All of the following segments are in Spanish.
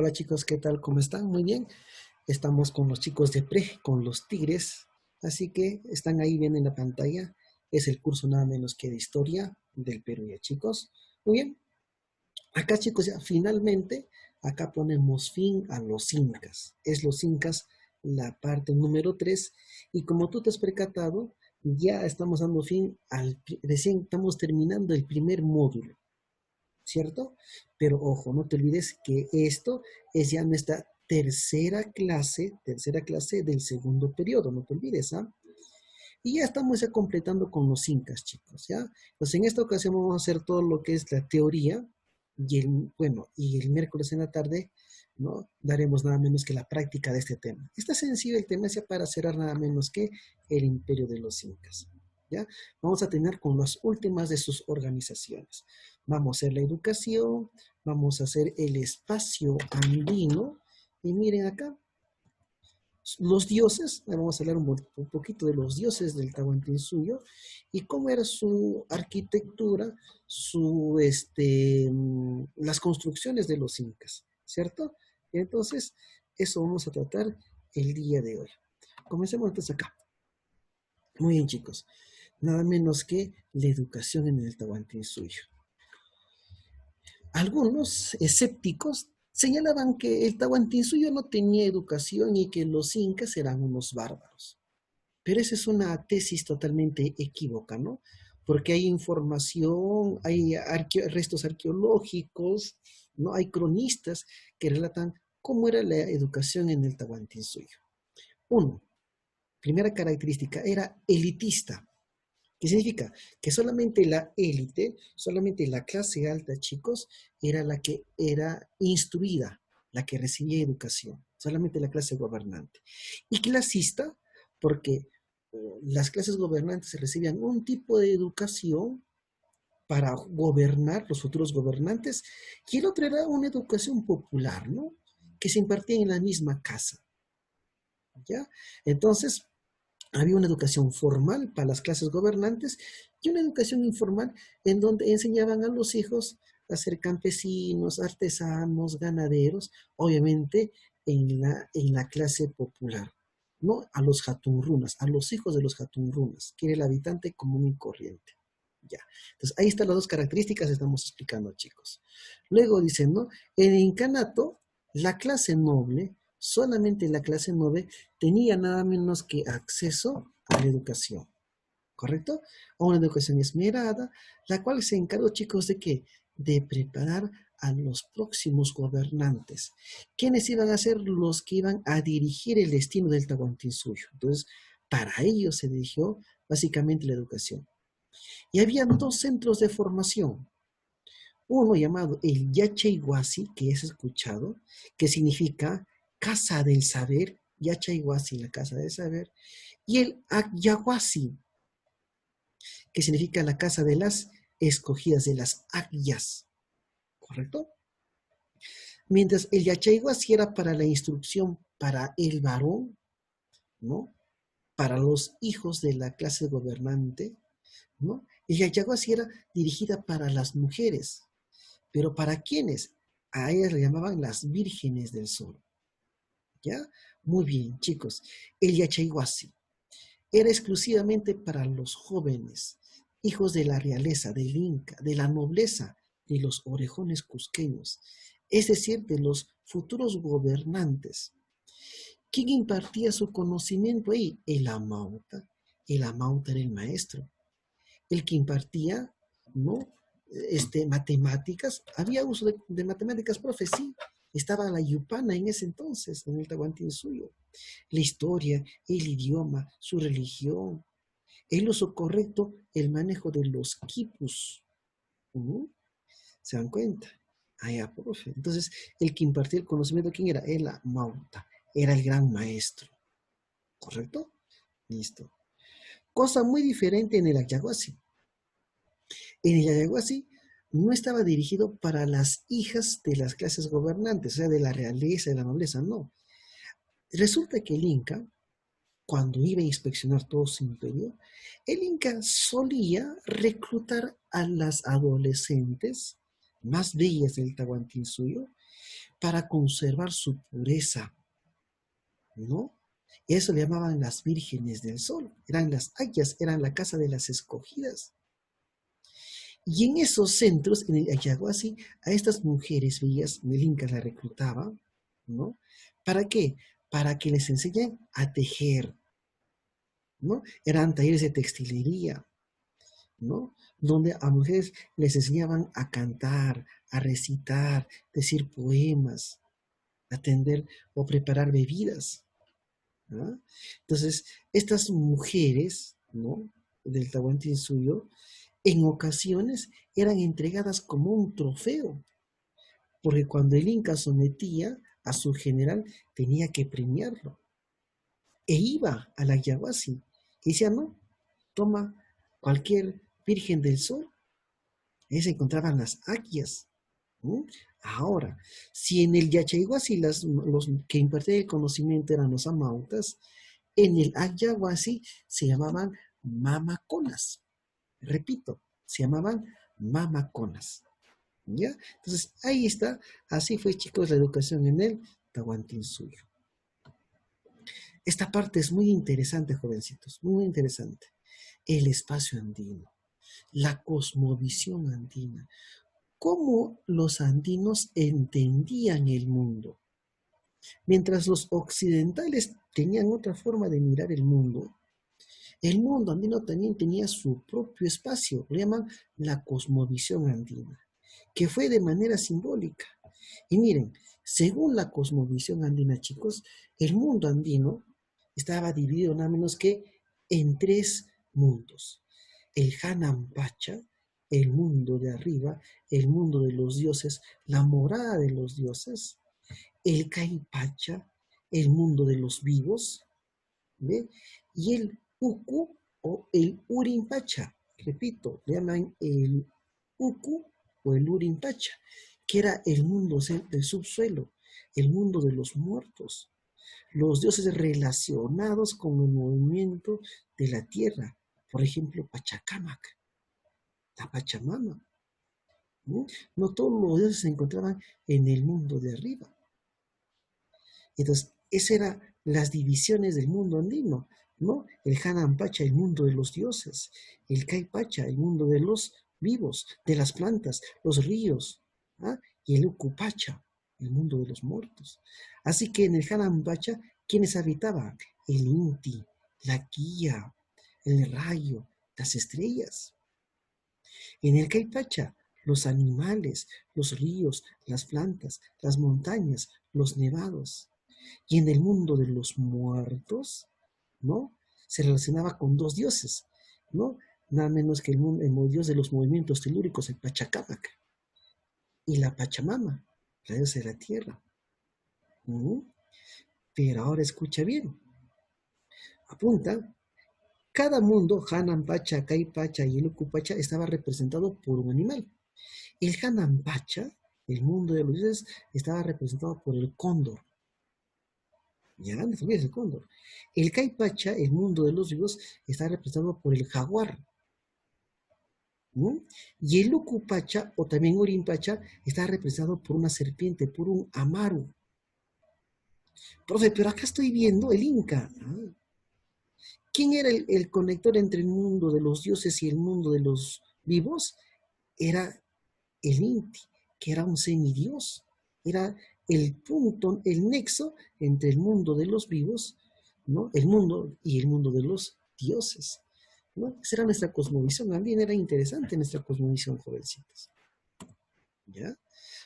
Hola chicos, ¿qué tal? ¿Cómo están? Muy bien. Estamos con los chicos de pre, con los tigres. Así que están ahí bien en la pantalla. Es el curso nada menos que de historia del Perú, ya chicos. Muy bien. Acá chicos, ya finalmente, acá ponemos fin a los incas. Es los incas la parte número 3. Y como tú te has percatado, ya estamos dando fin recién estamos terminando el primer módulo. ¿Cierto? Pero ojo, no te olvides que esto es ya nuestra tercera clase del segundo periodo, no te olvides, ¿ah? Y ya estamos ya completando con los incas, chicos, ¿ya? Pues en esta ocasión vamos a hacer todo lo que es la teoría y el miércoles en la tarde, ¿no? Daremos nada menos que la práctica de este tema. Está sencillo el tema, es ya para cerrar nada menos que el imperio de los incas, ¿ya? Vamos a tener con las últimas de sus organizaciones. Vamos a hacer la educación, vamos a hacer el espacio andino, y miren acá, los dioses, vamos a hablar un poquito de los dioses del Tahuantinsuyo y cómo era su arquitectura, las construcciones de los incas, ¿cierto? Entonces, eso vamos a tratar el día de hoy. Comencemos entonces acá. Muy bien, chicos. Nada menos que la educación en el Tahuantinsuyo. Algunos escépticos señalaban que el Tahuantinsuyo no tenía educación y que los incas eran unos bárbaros. Pero esa es una tesis totalmente equívoca, ¿no? Porque hay información, hay restos arqueológicos, ¿no? Hay cronistas que relatan cómo era la educación en el Tahuantinsuyo. Uno, primera característica, era elitista. ¿Qué significa? Que solamente la élite, solamente la clase alta, chicos, era la que era instruida, la que recibía educación, solamente la clase gobernante. Y clasista, porque las clases gobernantes recibían un tipo de educación para gobernar, los futuros gobernantes, y el otro era una educación popular, ¿no? Que se impartía en la misma casa, ¿ya? Entonces, había una educación formal para las clases gobernantes y una educación informal en donde enseñaban a los hijos a ser campesinos, artesanos, ganaderos, obviamente en la clase popular, no a los jatunrunas, a los hijos de los jatunrunas, que era el habitante común y corriente. Ya. Entonces, ahí están las dos características que estamos explicando, chicos. Luego dicen, ¿no? En el incanato, la clase noble, solamente la clase noble, tenía nada menos que acceso a la educación, ¿correcto? A una educación esmerada, la cual se encargó, chicos, ¿de qué? De preparar a los próximos gobernantes. ¿Quiénes iban a ser los que iban a dirigir el destino del Tahuantinsuyo? Entonces, para ellos se dirigió básicamente la educación. Y había dos centros de formación. Uno llamado el Yachayhuasi, que es escuchado, que significa casa del saber, Yachayhuasi, la casa del saber, y el Agyahuasi, que significa la casa de las escogidas, de las Agyas, ¿correcto? Mientras el Yachayhuasi era para la instrucción para el varón, ¿no? Para los hijos de la clase gobernante, ¿no? El Yachayhuasi era dirigida para las mujeres, pero ¿para quiénes? A ellas le llamaban las vírgenes del sol. ¿Ya? Muy bien, chicos. El Yachayhuasi era exclusivamente para los jóvenes, hijos de la realeza, del Inca, de la nobleza, de los orejones cusqueños, es decir, de los futuros gobernantes. ¿Quién impartía su conocimiento ahí? El amauta. El amauta era el maestro. El que impartía, ¿no? Matemáticas, había uso de matemáticas, profe, sí, estaba la Yupana en ese entonces, en el Tahuantinsuyo, la historia, el idioma, su religión, el uso correcto, el manejo de los quipus. ¿Se dan cuenta? Ah, ya, profe. Entonces, el que impartía el conocimiento, ¿quién era? Era Mauta, era el gran maestro, ¿correcto? Listo. Cosa muy diferente en el Ayahuasí. En el Ayahuasí no estaba dirigido para las hijas de las clases gobernantes, o sea, de la realeza, de la nobleza, no. Resulta que el Inca, cuando iba a inspeccionar todo su imperio, el Inca solía reclutar a las adolescentes más bellas del Tahuantinsuyo para conservar su pureza, ¿no? Eso le llamaban las vírgenes del sol, eran las ayas, eran la casa de las escogidas. Y en esos centros, en el Ayahuasí, a estas mujeres bellas, el Inca las reclutaba, ¿no? ¿Para qué? Para que les enseñen a tejer, ¿no? Eran talleres de textilería, ¿no? Donde a mujeres les enseñaban a cantar, a recitar, decir poemas, atender o preparar bebidas, ¿no? Entonces, estas mujeres, ¿no? Del Tahuantinsuyo, en ocasiones eran entregadas como un trofeo, porque cuando el Inca sometía a su general tenía que premiarlo. E iba a la Yahuasi y decía, no, toma cualquier virgen del sol. Ahí se encontraban las aquias. ¿Mm? Ahora, si en el Yachaiguasi los que impartían el conocimiento eran los amautas, en el Ayahuasi se llamaban mamaconas. Repito, se llamaban mamaconas. ¿Ya? Entonces, ahí está. Así fue, chicos, la educación en el Tahuantinsuyo. Esta parte es muy interesante, jovencitos, muy interesante. El espacio andino, la cosmovisión andina, cómo los andinos entendían el mundo. Mientras los occidentales tenían otra forma de mirar el mundo andino también tenía su propio espacio, lo llaman la cosmovisión andina, que fue de manera simbólica. Y miren, según la cosmovisión andina, chicos, el mundo andino estaba dividido nada menos que en tres mundos. El Hanampacha, el mundo de arriba, el mundo de los dioses, la morada de los dioses. El Kaipacha, el mundo de los vivos, ¿ve? Y el Uku o el Urimpacha, repito, le llaman el Uku o el Urimpacha, que era el mundo del subsuelo, el mundo de los muertos, los dioses relacionados con el movimiento de la tierra, por ejemplo, Pachacamac, la Pachamama. ¿No? No todos los dioses se encontraban en el mundo de arriba. Entonces, esas eran las divisiones del mundo andino, ¿no? El Hanampacha, el mundo de los dioses, el Kaipacha, el mundo de los vivos, de las plantas, los ríos, ¿ah? Y el Ukupacha, el mundo de los muertos. Así que en el Hanampacha, ¿quiénes habitaban? El Inti, la Quilla, el rayo, las estrellas. En el Kaipacha, los animales, los ríos, las plantas, las montañas, los nevados. Y en el mundo de los muertos, ¿no? Se relacionaba con dos dioses, ¿no? Nada menos que el dios de los movimientos telúricos, el Pachacamac, y la Pachamama, la diosa de la tierra. ¿Mm? Pero ahora escucha bien. Apunta, cada mundo, Hanampacha, Kaipacha y el Ukupacha, estaba representado por un animal. El Hanampacha, el mundo de los dioses, estaba representado por el cóndor. Ya, no te olvides el cóndor. El Kaipacha, el mundo de los vivos, está representado por el jaguar. ¿No? Y el Ukupacha, o también Urimpacha, está representado por una serpiente, por un amaru. Profe, pero acá estoy viendo el Inca. ¿Ah? ¿Quién era el conector entre el mundo de los dioses y el mundo de los vivos? Era el Inti, que era un semidios. Era el punto, el nexo entre el mundo de los vivos, ¿no? El mundo y el mundo de los dioses, ¿no? Esa era nuestra cosmovisión, también era interesante nuestra cosmovisión, jovencitos. ¿Ya?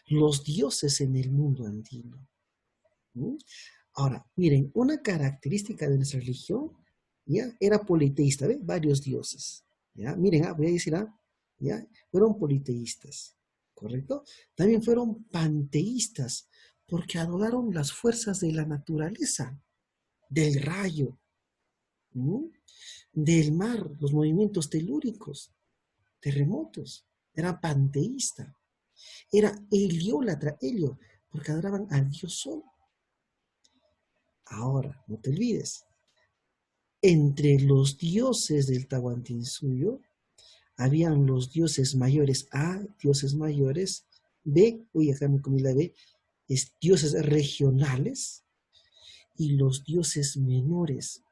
Los dioses en el mundo andino. ¿Mm? Ahora, miren, una característica de nuestra religión, ¿ya? Era politeísta, ¿ve? Varios dioses. ¿Ya? Miren, voy a decir, ¿ya? Fueron politeístas, ¿correcto? También fueron panteístas, porque adoraron las fuerzas de la naturaleza, del rayo, ¿no? Del mar, los movimientos telúricos, terremotos. Era panteísta. Era heliólatra, helio, porque adoraban al dios sol. Ahora, no te olvides, entre los dioses del Tahuantinsuyo, habían los dioses mayores A, dioses mayores B, uy, acá me comí la B, dioses regionales y los dioses menores.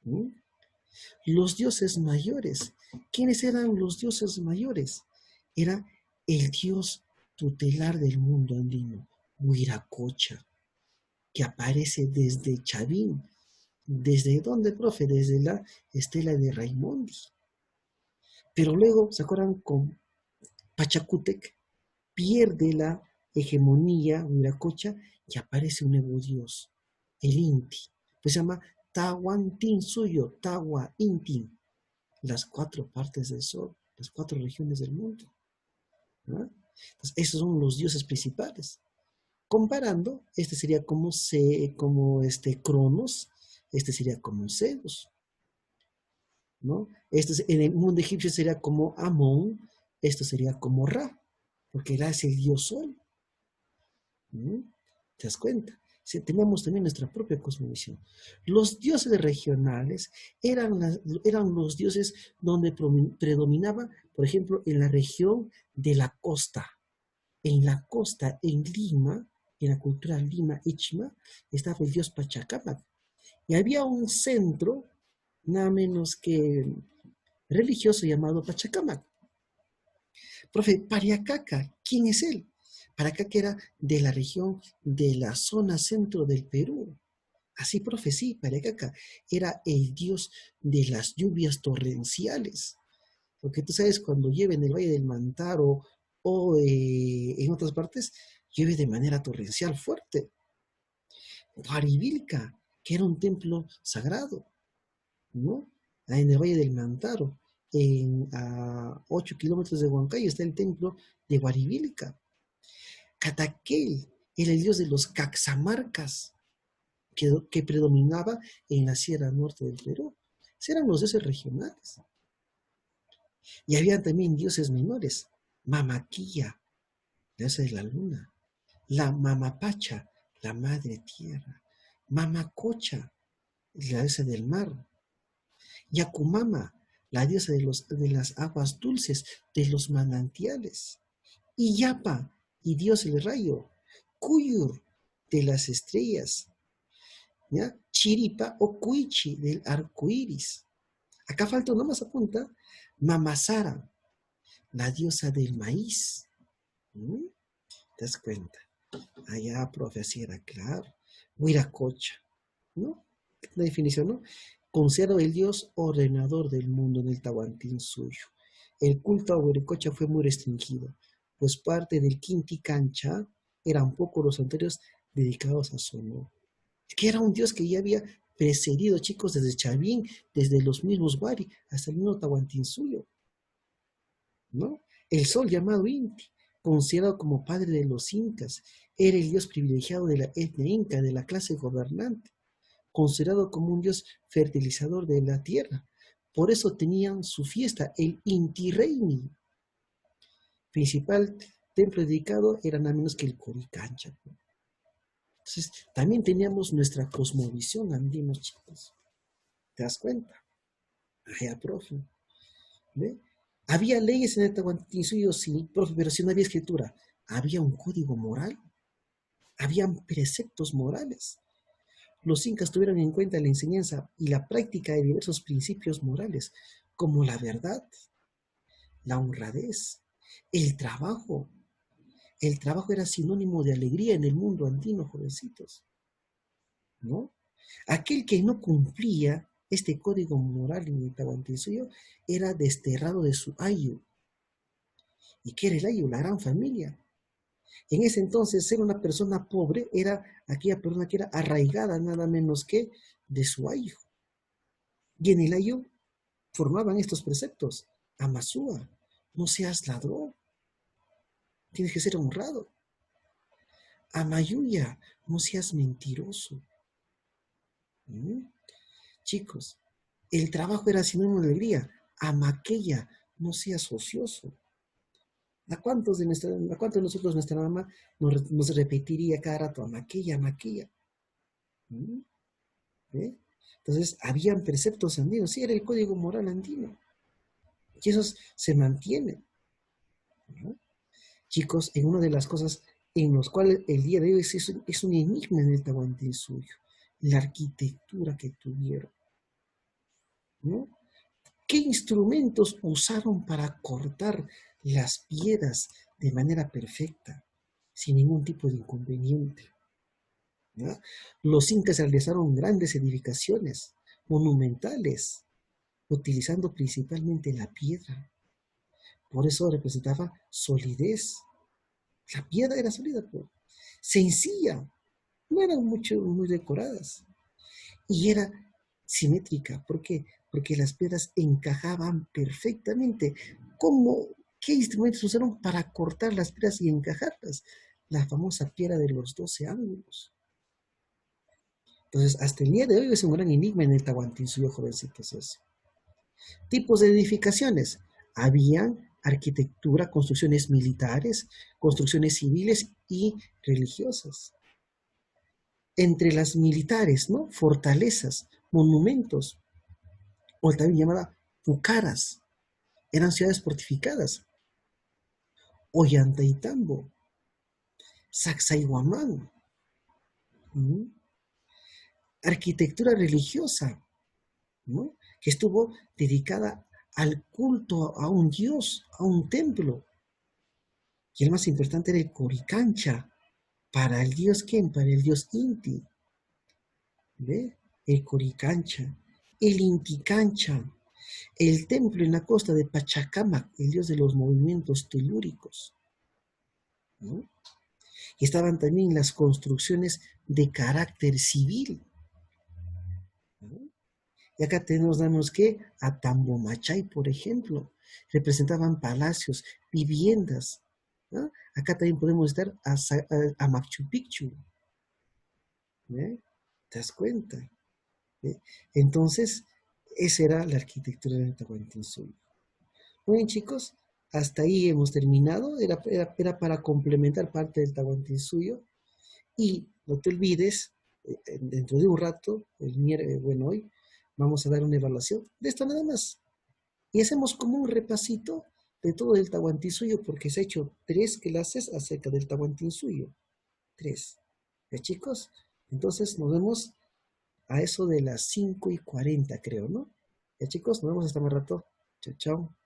¿Mm? Los dioses mayores. ¿Quiénes eran los dioses mayores? Era el dios tutelar del mundo andino, Huiracocha, que aparece desde Chavín. ¿Desde dónde, profe? Desde la estela de Raimondi. Pero luego, ¿se acuerdan? Con Pachacútec pierde la hegemonía Huiracocha y aparece un nuevo dios, el Inti. Pues se llama Tahuantinsuyo, Tawa Inti, las 4 partes del sol, las 4 regiones del mundo. ¿No? Entonces, esos son los dioses principales. Comparando, este sería como, Cronos, este sería como Zeus, ¿no? En el mundo egipcio sería como Amón, esto sería como Ra, porque Ra es el dios sol. ¿No? ¿Te das cuenta? Si tenemos también nuestra propia cosmovisión. Los dioses regionales eran los dioses donde predominaba, por ejemplo, en la región de la costa. En la costa, en Lima, en la cultura Lima Ichma, estaba el dios Pachacamac. Y había un centro, nada menos que religioso, llamado Pachacamac. Profe, Pariacaca, ¿quién es él? Pariacaca era de la región de la zona centro del Perú. Así, profe, sí, Pariacaca era el dios de las lluvias torrenciales. Porque tú sabes, cuando llueve en el Valle del Mantaro o en otras partes, llueve de manera torrencial fuerte. Huarivilca, que era un templo sagrado, ¿no? En el Valle del Mantaro, a 8 kilómetros de Huancayo, está el templo de Huarivilca. Cataquel era el dios de los caxamarcas, que predominaba en la Sierra Norte del Perú. Esos eran los dioses regionales. Y había también dioses menores. Mamaquilla, la diosa de la luna. La Mamapacha, la madre tierra. Mamacocha, la diosa del mar. Yacumama, la diosa de las aguas dulces, de los manantiales. Iyapa, y dios el rayo. Cuyur, de las estrellas. ¿Ya? Chiripa o Cuichi, del arco iris. Acá falta una más, apunta. Mamasara, la diosa del maíz. ¿Mm? ¿Te das cuenta? Allá, profe, así era claro. Huiracocha, ¿no? La definición, ¿no? Considero el dios ordenador del mundo en el Tahuantinsuyo. El culto a Huiracocha fue muy restringido, pues parte del Quinti Cancha eran pocos los santuarios dedicados a su honor. Que era un dios que ya había precedido, chicos, desde Chavín, desde los mismos Wari, hasta el mismo Tahuantinsuyo, ¿no? El sol llamado Inti, considerado como padre de los incas, era el dios privilegiado de la etnia inca, de la clase gobernante, considerado como un dios fertilizador de la tierra. Por eso tenían su fiesta, el Inti Raymi. Principal templo dedicado era nada menos que el Coricancha. Entonces, también teníamos nuestra cosmovisión andinos, chicos. ¿Te das cuenta? Ajá, profe. ¿Ve? ¿Había leyes en el Tahuantinsuyo? Sí, profe, pero si no había escritura. ¿Había un código moral? ¿Habían preceptos morales? Los incas tuvieron en cuenta la enseñanza y la práctica de diversos principios morales, como la verdad, la honradez, el trabajo. El trabajo era sinónimo de alegría en el mundo andino, jovencitos, ¿no? Aquel que no cumplía este código moral en el Tahuantinsuyo era desterrado de su ayu. ¿Y qué era el ayu? La gran familia. En ese entonces, ser una persona pobre era aquella persona que era arraigada nada menos que de su ayu. Y en el ayu formaban estos preceptos. Amasúa, no seas ladrón, tienes que ser honrado. Amayuya, no seas mentiroso. ¿Mm? Chicos, el trabajo era sinónimo de alegría. Amaqueya, no seas ocioso. ¿A cuántos de nosotros nuestra mamá nos repetiría cada rato, amaqueya, amaqueya? ¿Mm? ¿Eh? Entonces, habían preceptos andinos. Sí, era el código moral andino. Y esos se mantienen, ¿no? Chicos, en una de las cosas en los cuales el día de hoy es un enigma en el Tahuantinsuyo, la arquitectura que tuvieron, ¿no? ¿Qué instrumentos usaron para cortar las piedras de manera perfecta, sin ningún tipo de inconveniente? ¿No? Los incas realizaron grandes edificaciones monumentales, utilizando principalmente la piedra. Por eso representaba solidez. La piedra era sólida, pues. Sencilla, no eran muy decoradas. Y era simétrica. ¿Por qué? Porque las piedras encajaban perfectamente. ¿Cómo? ¿Qué instrumentos usaron para cortar las piedras y encajarlas? La famosa piedra de los 12 ángulos. Entonces, hasta el día de hoy es un gran enigma en el Tahuantinsuyo, jovencitos, eso. Tipos de edificaciones. Habían arquitectura, construcciones militares, construcciones civiles y religiosas. Entre las militares, ¿no? Fortalezas, monumentos, o también llamada pucaras, eran ciudades fortificadas. Ollantaytambo, Sacsayhuamán, ¿no? Arquitectura religiosa, ¿no? Que estuvo dedicada al culto a un dios, a un templo. Y el más importante era el Coricancha. ¿Para el dios quién? Para el dios Inti. ¿Ve? El Coricancha. El Inticancha. El templo en la costa de Pachacamac, el dios de los movimientos telúricos, ¿no? Y estaban también las construcciones de carácter civil, ¿no? Y acá tenemos que a Tambomachay, por ejemplo, representaban palacios, viviendas, ¿no? Acá también podemos estar a Machu Picchu, ¿eh? ¿Te das cuenta? ¿Eh? Entonces, esa era la arquitectura de Tahuantinsuyo. Muy bien, chicos, hasta ahí hemos terminado. Era para complementar parte del Tahuantinsuyo. Y no te olvides, dentro de un rato, bueno, hoy, vamos a dar una evaluación de esto nada más. Y hacemos como un repasito de todo el Tahuantinsuyo, porque se ha hecho 3 clases acerca del Tahuantinsuyo. 3. ¿Ya, chicos? Entonces nos vemos a eso de las 5:40, creo, ¿no? Ya, chicos, nos vemos hasta más rato. Chao, chao.